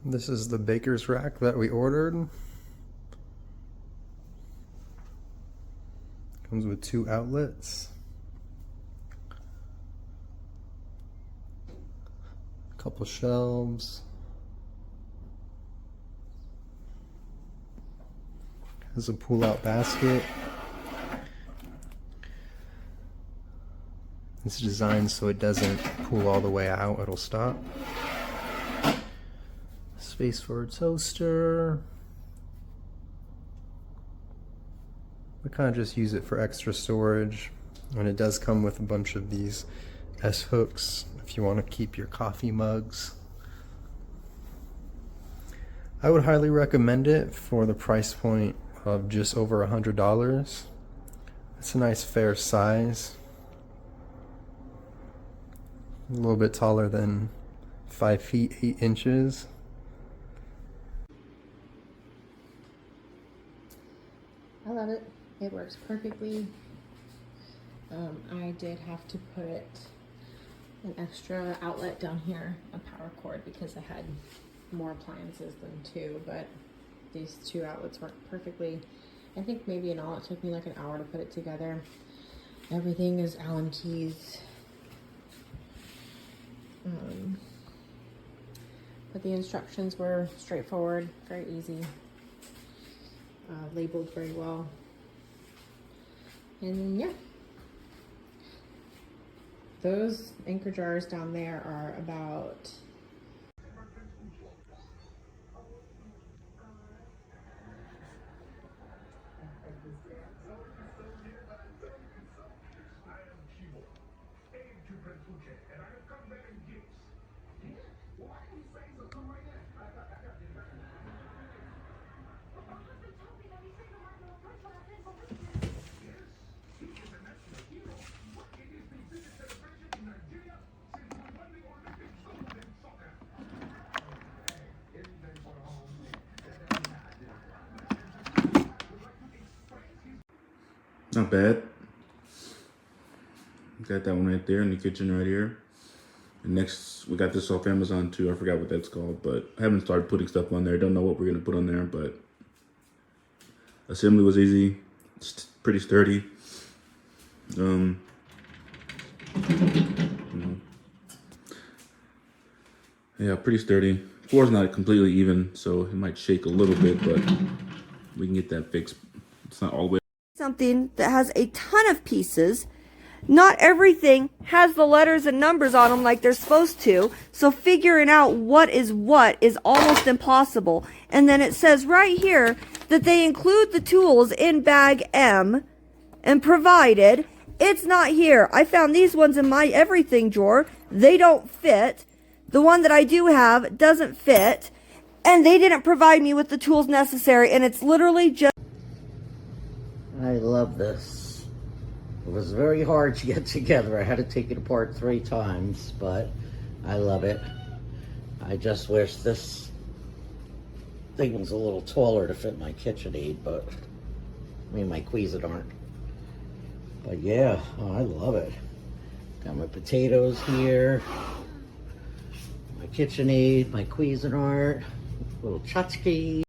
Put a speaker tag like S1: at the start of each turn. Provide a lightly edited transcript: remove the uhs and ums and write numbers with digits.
S1: This is the baker's rack that we ordered. Comes with 2 outlets. A couple shelves. Has a pull-out basket. It's designed so it doesn't pull all the way out, it'll stop. Space for a toaster. We kind of just use it for extra storage, and it does come with a bunch of these S hooks if you want to keep your coffee mugs. I would highly recommend it for the price point of just over $100. It's a nice fair size. A little bit taller than 5 feet 8 inches.
S2: I love it. It works perfectly. I did have to put an extra outlet down here, a power cord, because I had more appliances than 2, but these 2 outlets work perfectly. I think maybe in all it took me like an hour to put it together. Everything is Allen keys. But the instructions were straightforward, very easy. Labeled very well. And yeah, those anchor jars down there are about
S3: not bad. Got that one right there in the kitchen right here. And next, we got this off Amazon too. I forgot what that's called, but I haven't started putting stuff on there. Don't know what we're gonna put on there, but assembly was easy. It's pretty sturdy. Yeah, pretty sturdy. Floor's not completely even, so it might shake a little bit, but we can get that fixed. It's not all the way.
S4: Something that has a ton of pieces. Not everything has the letters and numbers on them like they're supposed to, so figuring out what is almost impossible. And then it says right here that they include the tools in bag M, and provided it's not here. I found these ones in my everything drawer. They don't fit. The one that I do have doesn't fit, and they didn't provide me with the tools necessary, and it's literally just...
S5: I love this. It was very hard to get together. I had to take it apart 3 times, but I love it. I just wish this thing was a little taller to fit my KitchenAid, but I mean my Cuisinart. But yeah, I love it. Got my potatoes here, my KitchenAid, my Cuisinart, little tchotchke.